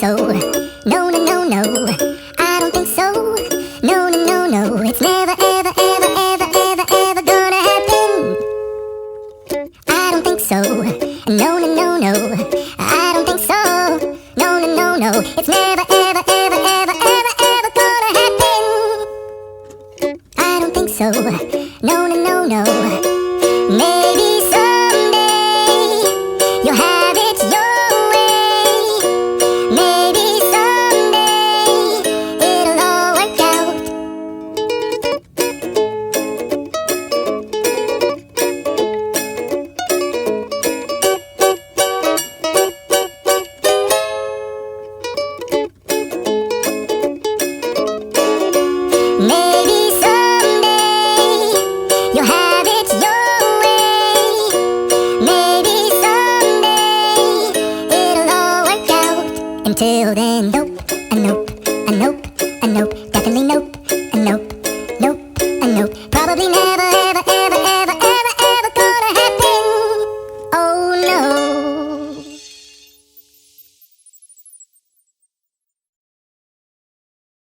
so. No, no, no, no, I don't think so. No, no, no, no, it's never, ever, ever, ever, ever, ever gonna happen. I don't think so. No, no, no, no, I don't think so. No, no, no, no, it's never, ever, ever, ever, ever, ever gonna happen. I don't think so. No, no, no, no. Maybe someday you'll have it your way. Maybe someday it'll all work out. Maybe someday you'll have it your way. Maybe someday it'll all work out. Until then, nope, a nope, a nope, a nope, definitely nope, a nope, nope, a nope, probably never.